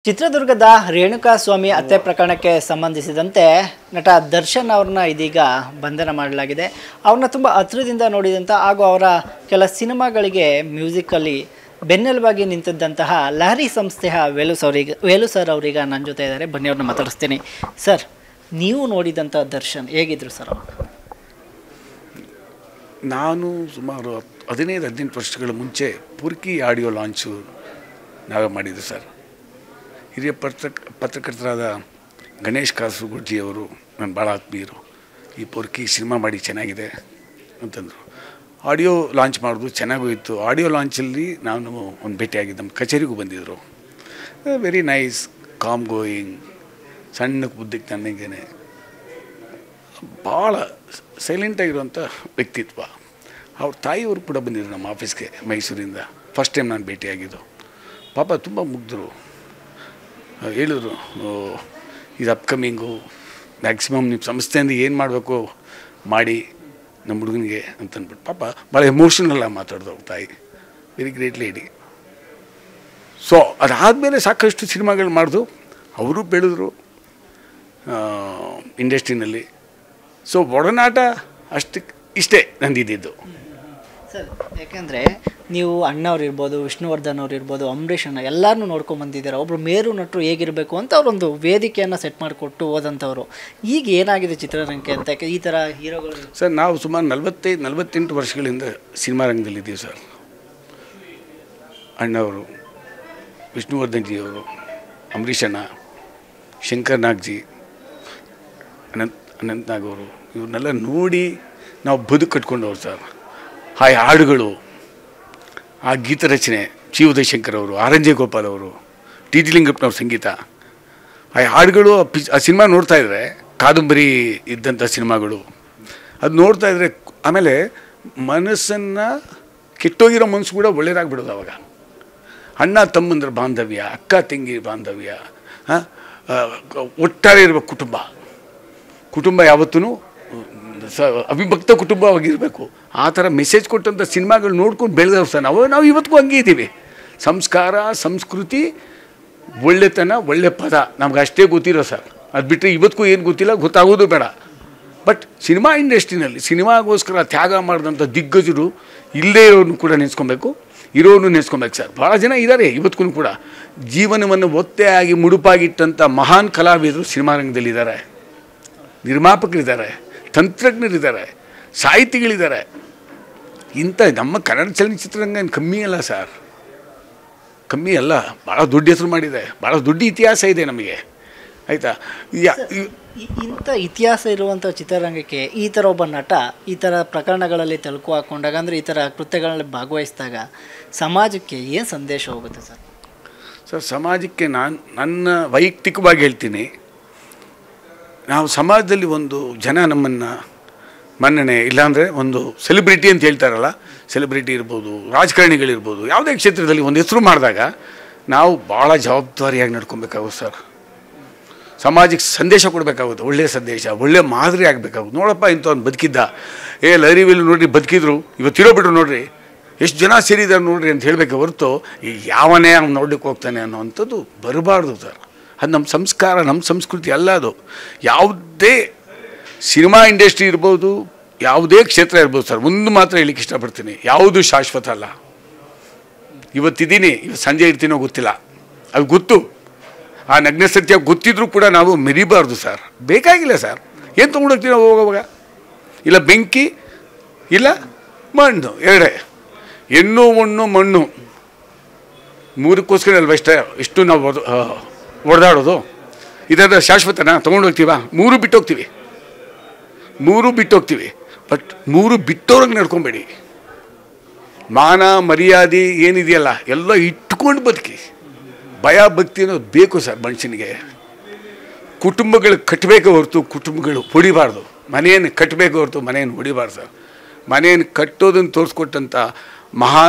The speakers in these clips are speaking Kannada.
ಚಿತ್ರದುರ್ಗದ ರೇಣುಕಾಸ್ವಾಮಿ ಹತ್ಯೆ ಪ್ರಕರಣಕ್ಕೆ ಸಂಬಂಧಿಸಿದಂತೆ ನಟ ದರ್ಶನ್ ಅವ್ರನ್ನ ಇದೀಗ ಬಂಧನ ಮಾಡಲಾಗಿದೆ. ಅವ್ರನ್ನ ತುಂಬ ಹತ್ತಿರದಿಂದ ನೋಡಿದಂಥ ಹಾಗೂ ಅವರ ಕೆಲ ಸಿನಿಮಾಗಳಿಗೆ ಮ್ಯೂಸಿಕಲ್ಲಿ ಬೆನ್ನೆಲುಬಾಗಿ ನಿಂತಿದ್ದಂತಹ ಲಹರಿ ಸಂಸ್ಥೆಯ ವೇಲು ಸರ್ ಅವರೀಗ ನನ್ನ ಜೊತೆ ಇದ್ದಾರೆ. ಬನ್ನಿ ಅವ್ರನ್ನ ಮಾತಾಡಿಸ್ತೀನಿ. ಸರ್, ನೀವು ನೋಡಿದಂಥ ದರ್ಶನ್ ಹೇಗಿದ್ರು ಸರ್? ನಾನು ಸುಮಾರು 15-18 ವರ್ಷಗಳ ಮುಂಚೆ ಪುರ್ಕಿ ಆಡಿಯೋ ಲಾಂಚು ನಾವೇ ಮಾಡಿದ್ದು ಸರ್. ಹಿರಿಯ ಪತ್ರಕರ್ತರಾದ ಗಣೇಶ್ ಕಾಸರಗೋಡಿಜಿಯವರು ನನ್ನ ಭಾಳ ಆತ್ಮೀಯರು. ಈ ಪುರ್ಕಿ ಸಿನಿಮಾ ಮಾಡಿ ಚೆನ್ನಾಗಿದೆ ಅಂತಂದರು. ಆಡಿಯೋ ಲಾಂಚ್ ಮಾಡೋದು ಚೆನ್ನಾಗೋಯಿತು. ಆಡಿಯೋ ಲಾಂಚಲ್ಲಿ ನಾನು ಒಂದು ಭೇಟಿಯಾಗಿದ್ದು, ನಮ್ಮ ಕಚೇರಿಗೂ ಬಂದಿದ್ದರು. ವೆರಿ ನೈಸ್, ಕಾಮ್ ಗೋಯಿಂಗ್, ಸಣ್ಣ ಬುದ್ಧಿಗೆ ನನಗೇನೆ ಭಾಳ ಸೈಲೆಂಟಾಗಿರುವಂಥ ವ್ಯಕ್ತಿತ್ವ. ಅವ್ರ ತಾಯಿಯವರು ಕೂಡ ಬಂದಿದ್ದರು ನಮ್ಮ ಆಫೀಸ್ಗೆ ಮೈಸೂರಿಂದ. ಫಸ್ಟ್ ಟೈಮ್ ನಾನು ಭೇಟಿಯಾಗಿದ್ದು. ಪಾಪ ತುಂಬ ಮುಗ್ಧರು. ಹೇಳಿದ್ರು, ಇದು ಅಪ್ಕಮಿಂಗು, ಮ್ಯಾಕ್ಸಿಮಮ್ ನಿಮ್ಮ ಸಂಸ್ಥೆಯಿಂದ ಏನು ಮಾಡಬೇಕು ಮಾಡಿ ನಮ್ಮ ಹುಡುಗನಿಗೆ ಅಂತಂದ್ಬಿಟ್ಟು ಪಾಪ ಭಾಳ ಎಮೋಷ್ನಲಾಗಿ ಮಾತಾಡಿದ್ರು ಅವ್ರ ತಾಯಿ. Very great lady. ಸೊ ಅದಾದಮೇಲೆ ಸಾಕಷ್ಟು ಸಿನಿಮಾಗಳು ಮಾಡಿದ್ರು. ಅವರು ಬೆಳೆದ್ರು ಇಂಡಸ್ಟ್ರಿನಲ್ಲಿ. ಸೊ ಒಡನಾಟ ಇಷ್ಟೇ ನಂದಿದ್ದು ಸರ್. ಯಾಕೆಂದರೆ ನೀವು ಅಣ್ಣವ್ರು ಇರ್ಬೋದು, ವಿಷ್ಣುವರ್ಧನ್ ಅವ್ರು ಇರ್ಬೋದು, ಅಂಬರೀಷ್ ಅಣ್ಣ ಎಲ್ಲರನ್ನೂ ನೋಡ್ಕೊಂಡು ಬಂದಿದ್ದಾರೆ. ಒಬ್ಬರು ಮೇರು ನಟರು ಹೇಗಿರಬೇಕು ಅಂತ ಅವರೊಂದು ವೇದಿಕೆಯನ್ನು ಸೆಟ್ ಮಾಡಿಕೊಟ್ಟು ಹೋದಂಥವ್ರು. ಈಗ ಏನಾಗಿದೆ ಚಿತ್ರರಂಗಕ್ಕೆ ಅಂತ ಈ ಥರ ಹೀರೋಗಳು? ಸರ್, ನಾವು ಸುಮಾರು 45-48 ವರ್ಷಗಳಿಂದ ಸಿನಿಮಾ ರಂಗದಲ್ಲಿದ್ದೀವಿ ಸರ್. ಅಣ್ಣವರು, ವಿಷ್ಣುವರ್ಧನ್ ಜಿಯವರು, ಅಂಬರೀಷ್ ಅಣ್ಣ, ಶಂಕರ್ ನಾಗ್ಜಿ, ಅನಂತ್ ನಾಗ್ ಅವರು, ಇವ್ರನ್ನೆಲ್ಲ ನೋಡಿ ನಾವು ಬದುಕು ಕಟ್ಕೊಂಡವ್ರು ಸರ್. ಆ ಹಾಡುಗಳು, ಆ ಗೀತ ರಚನೆ, ಚಿ ಉದಯಶಂಕರ್ ಅವರು, ಆರ್ ಎನ್ ಜೆ ಗೋಪಾಲ್ ಅವರು, ಟಿ ಜಿ ಲಿಂಗಪ್ಪನವ್ರ ಸಂಗೀತ, ಆ ಹಾಡುಗಳು, ಆ ಸಿನಿಮಾ ನೋಡ್ತಾಯಿದ್ರೆ, ಕಾದಂಬರಿ ಇದ್ದಂಥ ಸಿನಿಮಾಗಳು ಅದು ನೋಡ್ತಾಯಿದ್ರೆ, ಆಮೇಲೆ ಮನಸ್ಸನ್ನು ಕೆಟ್ಟೋಗಿರೋ ಮನಸ್ಸು ಕೂಡ ಒಳ್ಳೆಯದಾಗ್ಬಿಡೋದು ಅವಾಗ. ಅಣ್ಣ ತಮ್ಮಂದ್ರ ಬಾಂಧವ್ಯ, ಅಕ್ಕ ತಂಗಿ ಬಾಂಧವ್ಯ, ಒಟ್ಟಾರೆ ಇರಬೇಕು ಕುಟುಂಬ ಯಾವತ್ತೂ ಅವಿಭಕ್ತ ಕುಟುಂಬವಾಗಿರಬೇಕು. ಆ ಥರ ಮೆಸೇಜ್ ಕೊಟ್ಟಂಥ ಸಿನಿಮಾಗಳು ನೋಡ್ಕೊಂಡು ಬೆಳೆದವ್ರು ಸರ್ ನಾವು ಇವತ್ತಿಗೂ ಹಂಗೆ ಇದ್ದೀವಿ. ಸಂಸ್ಕಾರ, ಸಂಸ್ಕೃತಿ, ಒಳ್ಳೆತನ, ಒಳ್ಳೆ ಪದ ನಮ್ಗೆ ಅಷ್ಟೇ ಗೊತ್ತಿರೋ ಸರ್. ಅದು ಬಿಟ್ಟರೆ ಇವತ್ತಿಗೂ ಏನು ಗೊತ್ತಿಲ್ಲ, ಗೊತ್ತಾಗೋದು ಬೇಡ. ಬಟ್ ಸಿನಿಮಾ ಇಂಡಸ್ಟ್ರಿನಲ್ಲಿ ಸಿನಿಮಾಗೋಸ್ಕರ ತ್ಯಾಗ ಮಾಡಿದಂಥ ದಿಗ್ಗಜರು ಇಲ್ಲದೇ ಇರೋನು ಕೂಡ ನೆನೆಸ್ಕೊಬೇಕು, ಇರೋನು ನೆನೆಸ್ಕೊಬೇಕು ಸರ್. ಭಾಳ ಜನ ಇದ್ದಾರೆ ಇವತ್ತಿಗೂ ಕೂಡ. ಜೀವನವನ್ನು ಒತ್ತೆಯಾಗಿ ಮುಡುಪಾಗಿಟ್ಟಂಥ ಮಹಾನ್ ಕಲಾವಿದರು ಸಿನಿಮಾ ರಂಗದಲ್ಲಿದ್ದಾರೆ. ನಿರ್ಮಾಪಕರಿದ್ದಾರೆ, ತಂತ್ರಜ್ಞರಿದ್ದಾರೆ, ಸಾಹಿತಿಗಳಿದ್ದಾರೆ. ಇಂಥ ನಮ್ಮ ಕನ್ನಡ ಚಲನಚಿತ್ರರಂಗ ಏನು ಕಮ್ಮಿ ಅಲ್ಲ ಸರ್, ಕಮ್ಮಿ ಅಲ್ಲ. ಭಾಳ ದೊಡ್ಡ ಹೆಸರು ಮಾಡಿದೆ, ಭಾಳ ದೊಡ್ಡ ಇತಿಹಾಸ ಇದೆ ನಮಗೆ, ಆಯಿತಾ? ಇಂಥ ಇತಿಹಾಸ ಇರುವಂಥ ಚಿತ್ರರಂಗಕ್ಕೆ ಈ ಥರ ಒಬ್ಬ ನಟ ಈ ಥರ ಪ್ರಕರಣಗಳಲ್ಲಿ ತಳುಕು ಹಾಕ್ಕೊಂಡಾಗ, ಅಂದರೆ ಈ ಥರ ಕೃತ್ಯಗಳಲ್ಲಿ ಭಾಗವಹಿಸಿದಾಗ ಸಮಾಜಕ್ಕೆ ಏನು ಸಂದೇಶ ಹೋಗುತ್ತೆ ಸರ್? ಸರ್, ಸಮಾಜಕ್ಕೆ ನನ್ನ ವೈಯಕ್ತಿಕವಾಗಿ ಹೇಳ್ತೀನಿ, ನಾವು ಸಮಾಜದಲ್ಲಿ ಒಂದು ಜನ ನಮ್ಮನ್ನು ಮನ್ನಣೆ, ಇಲ್ಲಾಂದರೆ ಒಂದು ಸೆಲೆಬ್ರಿಟಿ ಅಂತ ಹೇಳ್ತಾರಲ್ಲ, ಸೆಲೆಬ್ರಿಟಿ ಇರ್ಬೋದು, ರಾಜಕಾರಣಿಗಳಿರ್ಬೋದು, ಯಾವುದೇ ಕ್ಷೇತ್ರದಲ್ಲಿ ಒಂದು ಹೆಸರು ಮಾಡಿದಾಗ ನಾವು ಭಾಳ ಜವಾಬ್ದಾರಿಯಾಗಿ ನಡ್ಕೊಬೇಕಾಗುತ್ತೆ ಸರ್. ಸಮಾಜಕ್ಕೆ ಸಂದೇಶ ಕೊಡಬೇಕಾಗುತ್ತೆ, ಒಳ್ಳೆಯ ಸಂದೇಶ, ಒಳ್ಳೆಯ ಮಾದರಿ ಆಗಬೇಕಾಗುತ್ತೆ. ನೋಡಪ್ಪ, ಇಂಥವ್ನು ಬದುಕಿದ್ದ, ಲಹರಿ ವೇಲು ನೋಡ್ರಿ ಬದುಕಿದ್ರು, ಇವತ್ತಿರೋಬಿಟ್ರು ನೋಡ್ರಿ, ಎಷ್ಟು ಜನ ಸೇರಿದ್ದಾರೆ ನೋಡ್ರಿ ಅಂತ ಹೇಳಬೇಕು ಹೊರತು ಈ ಯಾವನೇ ಅವ್ನು ನೋಡ್ಲಿಕ್ಕೆ ಹೋಗ್ತಾನೆ ಅನ್ನೋವಂಥದ್ದು ಬರಬಾರ್ದು ಸರ್. ಅದು ನಮ್ಮ ಸಂಸ್ಕಾರ, ನಮ್ಮ ಸಂಸ್ಕೃತಿ ಅಲ್ಲ ಅದು. ಯಾವುದೇ ಸಿನಿಮಾ ಇಂಡಸ್ಟ್ರಿ ಇರ್ಬೋದು, ಯಾವುದೇ ಕ್ಷೇತ್ರ ಇರ್ಬೋದು ಸರ್, ಒಂದು ಮಾತ್ರ ಹೇಳಲಿಕ್ಕೆ ಇಷ್ಟಪಡ್ತೀನಿ, ಯಾವುದು ಶಾಶ್ವತ ಅಲ್ಲ. ಇವತ್ತಿದ್ದೀನಿ, ಇವತ್ತು ಸಂಜೆ ಇರ್ತೀನೋ ಗೊತ್ತಿಲ್ಲ, ಅದು ಗೊತ್ತು. ಆ ನಗ್ನ ಸತ್ಯ ಗೊತ್ತಿದ್ರೂ ಕೂಡ ನಾವು ಮೆರಿಬಾರ್ದು ಸರ್. ಬೇಕಾಗಿಲ್ಲ ಸರ್. ಏನು ತೊಗೊಂಡೋಗ್ತೀವಿ ನಾವು ಹೋಗೋವಾಗ? ಇಲ್ಲ ಬೆಂಕಿ, ಇಲ್ಲ ಮಣ್ಣು, ಎರಡೇ. ಹೆಣ್ಣು ಮಣ್ಣು ಮಣ್ಣು ಮೂರಕ್ಕೋಸ್ಕರ ಅಲ್ವ ಇಷ್ಟು ನಾವು ಹೊಡೆದಾಡೋದು. ಇದಾದ ಶಾಶ್ವತನ ತೊಗೊಂಡೋಗ್ತೀವ? ಮೂರು ಬಿಟ್ಟೋಗ್ತೀವಿ. ಬಟ್ ಮೂರು ಬಿಟ್ಟೋರಂಗೆ ನಡ್ಕೊಬೇಡಿ. ಮಾನ ಮರ್ಯಾದೆ ಏನಿದೆಯಲ್ಲ ಎಲ್ಲ ಇಟ್ಕೊಂಡು ಬದುಕಿ. ಭಯ ಭಕ್ತಿ ಅನ್ನೋದು ಬೇಕು ಸರ್ ಮನುಷ್ಯನಿಗೆ. ಕುಟುಂಬಗಳು ಕಟ್ಟಬೇಕು ಹೊರತು ಕುಟುಂಬಗಳು ಹೊಡಿಬಾರ್ದು. ಮನೆಯನ್ನು ಕಟ್ಟಬೇಕು ಹೊರತು ಮನೆಯನ್ನು ಹೊಡಿಬಾರ್ದು ಸರ್. ಮನೆಯನ್ನು ಕಟ್ಟೋದನ್ನು ತೋರಿಸ್ಕೊಟ್ಟಂಥ ಮಹಾ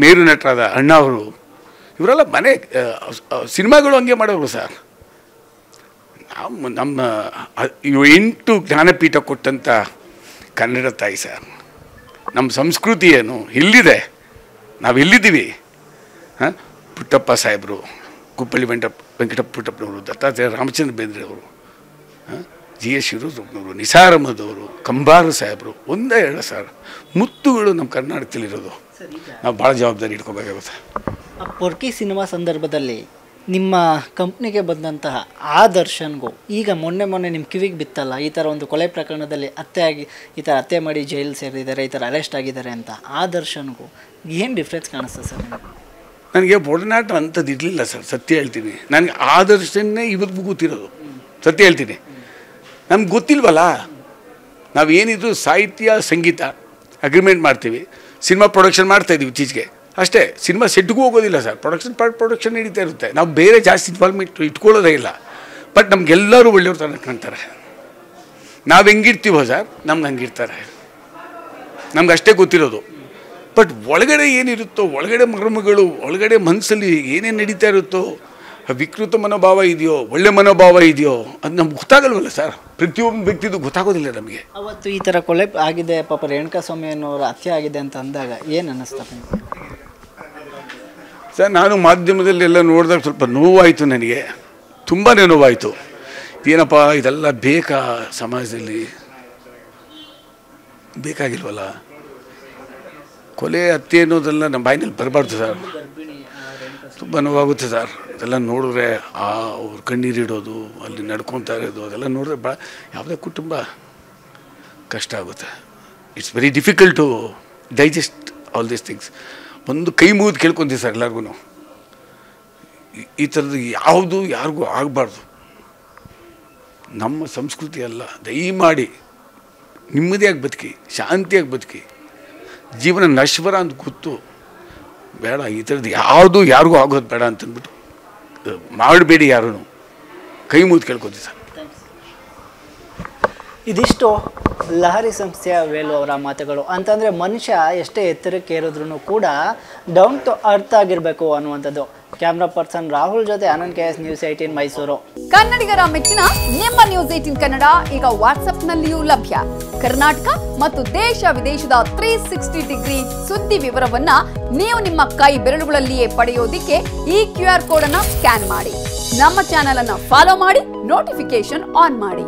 ಮೇರು ನಟರಾದ ಅಣ್ಣ ಅವರು, ಇವರೆಲ್ಲ ಮನೆ ಸಿನಿಮಾಗಳು ಹಂಗೆ ಮಾಡೋರು ಸರ್. ನಮ್ಮ 8 ಜ್ಞಾನಪೀಠ ಕೊಟ್ಟಂಥ ಕನ್ನಡ ತಾಯಿ ಸರ್. ನಮ್ಮ ಸಂಸ್ಕೃತಿ ಏನು ಎಲ್ಲಿದೆ, ನಾವು ಎಲ್ಲಿದ್ದೀವಿ? ಪುಟ್ಟಪ್ಪ ಸಾಹೇಬರು, ಕುಪ್ಪಳ್ಳಿ ವೆಂಕಟಪ್ಪ ಪುಟ್ಟಪ್ಪನವರು, ದತ್ತಾತ್ರೇಯ ರಾಮಚಂದ್ರ ಬೇಂದ್ರೆ ಅವರು, ಜಿ ಎಸ್ ಶಿವರುದ್ರಪ್ಪನವರು, ನಿಸಾರ್ ಅಹಮದ್ ಅವರು, ಕಂಬಾರ ಸಾಹೇಬರು, ಒಂದೇ ಎರಡು ಸರ್ ಮುತ್ತುಗಳು ನಮ್ಮ ಕರ್ನಾಟಕದಲ್ಲಿರೋದು. ನಾವು ಭಾಳ ಜವಾಬ್ದಾರಿ ಇಟ್ಕೋಬೇಕಾಗುತ್ತೆ. ಪೊರ್ಕಿ ಸಿನಿಮಾ ಸಂದರ್ಭದಲ್ಲಿ ನಿಮ್ಮ ಕಂಪ್ನಿಗೆ ಬಂದಂತಹ ಆ ದರ್ಶನ್ಗೂ ಈಗ ಮೊನ್ನೆ ನಿಮ್ಮ ಕಿವಿಗೆ ಬಿತ್ತಲ್ಲ, ಈ ಥರ ಒಂದು ಕೊಲೆ ಪ್ರಕರಣದಲ್ಲಿ ಈ ಥರ ಹತ್ಯೆ ಮಾಡಿ ಜೈಲು ಸೇರಿದ್ದಾರೆ, ಈ ಥರ ಅರೆಸ್ಟ್ ಆಗಿದ್ದಾರೆ ಅಂತ, ಆ ದರ್ಶನ್ಗೂ ಏನು ಡಿಫ್ರೆನ್ಸ್ ಕಾಣಿಸ್ತದೆ ಸರ್? ನನಗೆ ಒಡನಾಟ ಅಂಥದ್ದು ಇರಲಿಲ್ಲ ಸರ್, ಸತ್ಯ ಹೇಳ್ತೀನಿ. ನನಗೆ ಆ ದರ್ಶನ್ನೇ ಇವತ್ತಿಗೂ ಗೊತ್ತಿರೋದು, ಸತ್ಯ ಹೇಳ್ತೀನಿ. ನಮ್ಗೆ ಗೊತ್ತಿಲ್ವಲ್ಲ, ನಾವೇನಿದ್ರು ಸಾಹಿತ್ಯ ಸಂಗೀತ ಅಗ್ರಿಮೆಂಟ್ ಮಾಡ್ತೀವಿ, ಸಿನಿಮಾ ಪ್ರೊಡಕ್ಷನ್ ಮಾಡ್ತಾಯಿದ್ದೀವಿ ಇತ್ತೀಚೆಗೆ ಅಷ್ಟೇ. ಸಿನಿಮಾ ಸೆಟ್ಗೂ ಹೋಗೋದಿಲ್ಲ ಸರ್, ಪ್ರೊಡಕ್ಷನ್ ನಡೀತಾ ಇರುತ್ತೆ. ನಾವು ಬೇರೆ ಜಾಸ್ತಿ ಇನ್ವಾಲ್ವ್ಮೆಂಟ್ ಇಟ್ಕೊಳ್ಳೋದೇ ಇಲ್ಲ. ಬಟ್ ನಮಗೆಲ್ಲರೂ ಒಳ್ಳೆಯವ್ರ ಥರ ಕಾಣ್ತಾರೆ. ನಾವು ಹೆಂಗಿರ್ತೀವೋ ಸರ್ ನಮ್ಗೆ ಹಂಗಿರ್ತಾರೆ, ನಮ್ಗೆ ಅಷ್ಟೇ ಗೊತ್ತಿರೋದು. ಬಟ್ ಒಳಗಡೆ ಏನಿರುತ್ತೋ, ಒಳಗಡೆ ಮರ್ಮಗಳು, ಒಳಗಡೆ ಮನಸ್ಸಲ್ಲಿ ಏನೇನು ನಡೀತಾ ಇರುತ್ತೋ, ವಿಕೃತ ಮನೋಭಾವ ಇದೆಯೋ, ಒಳ್ಳೆ ಮನೋಭಾವ ಇದೆಯೋ, ಅದು ನಮ್ಗೆ ಗೊತ್ತಾಗಲ್ವಲ್ಲ ಸರ್. ಪ್ರತಿಯೊಬ್ಬ ವ್ಯಕ್ತಿದು ಗೊತ್ತಾಗೋದಿಲ್ಲ ನಮಗೆ. ಅವತ್ತು ಈ ಥರ ಕೊಲೆ ಆಗಿದೆ, ಪಾಪ ರೇಣುಕಾಸ್ವಾಮಿ ಅನ್ನೋರು ಹತ್ಯೆ ಆಗಿದೆ ಅಂತ ಅಂದಾಗ ಏನು ಅನ್ನಿಸ್ತದೆ ಸರ್? ನಾನು ಮಾಧ್ಯಮದಲ್ಲೆಲ್ಲ ನೋಡಿದಾಗ ಸ್ವಲ್ಪ ನೋವಾಯಿತು, ನನಗೆ ತುಂಬಾ ನೋವಾಯಿತು. ಏನಪ್ಪ ಇದೆಲ್ಲ ಬೇಕಾ ಸಮಾಜದಲ್ಲಿ? ಬೇಕಾಗಿಲ್ವಲ್ಲ. ಕೊಲೆ ಹತ್ಯೆ ಅನ್ನೋದೆಲ್ಲ ನಮ್ಮ ಬಾಯಿನಲ್ಲಿ ಬರಬಾರ್ದು ಸರ್. ತುಂಬ ನೋವಾಗುತ್ತೆ ಸರ್ ಅದೆಲ್ಲ ನೋಡಿದ್ರೆ. ಅವ್ರು ಕಣ್ಣೀರಿಡೋದು, ಅಲ್ಲಿ ನಡ್ಕೊತಾ ಇರೋದು, ಅದೆಲ್ಲ ನೋಡಿದ್ರೆ ಯಾವುದೇ ಕುಟುಂಬ ಕಷ್ಟ ಆಗುತ್ತೆ. It's very difficult to digest all these things. ಒಂದು ಕೈ ಮುಗಿದು ಕೇಳ್ಕೊತೀವಿ ಸರ್ ಎಲ್ಲರಿಗೂ, ಈ ಥರದ್ದು ಯಾವುದು ಯಾರಿಗೂ ಆಗಬಾರ್ದು. ನಮ್ಮ ಸಂಸ್ಕೃತಿ ಅಲ್ಲ. ದಯಮಾಡಿ ನೆಮ್ಮದಿಯಾಗಿ ಬದುಕಿ, ಶಾಂತಿಯಾಗಿ ಬದುಕಿ. ಜೀವನ ನಶ್ವರ ಅಂತ ಗೊತ್ತು, ಬೇಡ ಈ ಥರದ್ದು ಯಾವುದು ಯಾರಿಗೂ ಆಗೋದು ಬೇಡ ಅಂತಂದ್ಬಿಟ್ಟು ಮಾಡಬೇಡಿ, ಯಾರೂ ಕೈ ಮುಗಿದು ಕೇಳ್ಕೊತೀವಿ ಸರ್. ಇದಿಷ್ಟು ಲಹರಿ ಸಂಸ್ಥೆಯ ವೇಲು ಅವರ ಮಾತುಗಳು. ಅಂತಂದರೆ ಮನುಷ್ಯ ಎಷ್ಟೇ ಎತ್ತರಕ್ಕೆ ಏರಿದ್ರೂ ಕೂಡ ಡೌನ್ ಟು ಅರ್ತ್ ಆಗಿರಬೇಕು ಅನ್ನುವಂಥದ್ದು. ಕ್ಯಾಮ್ರಾ ಪರ್ಸನ್ ರಾಹುಲ್ ಜೊತೆ ಆನಂದ್ KS, ನ್ಯೂಸ್ 18 ಮೈಸೂರು. ಕನ್ನಡಿಗರ ಮೆಚ್ಚಿನ ನಿಮ್ಮ ನ್ಯೂಸ್ 18 ಕನ್ನಡ ಈಗ ವಾಟ್ಸ್ಆಪ್ನಲ್ಲಿಯೂ ಲಭ್ಯ. ಕರ್ನಾಟಕ ಮತ್ತು ದೇಶ ವಿದೇಶದ 360 ಡಿಗ್ರಿ ಸುದ್ದಿ ವಿವರವನ್ನ ನೀವು ನಿಮ್ಮ ಕೈ ಬೆರಳುಗಳಲ್ಲಿಯೇ ಪಡೆಯೋದಿಕ್ಕೆ ಈ QR ಕೋಡ್ ಅನ್ನ ಸ್ಕ್ಯಾನ್ ಮಾಡಿ. ನಮ್ಮ ಚಾನೆಲ್ ಅನ್ನ ಫಾಲೋ ಮಾಡಿ, ನೋಟಿಫಿಕೇಶನ್ ಆನ್ ಮಾಡಿ.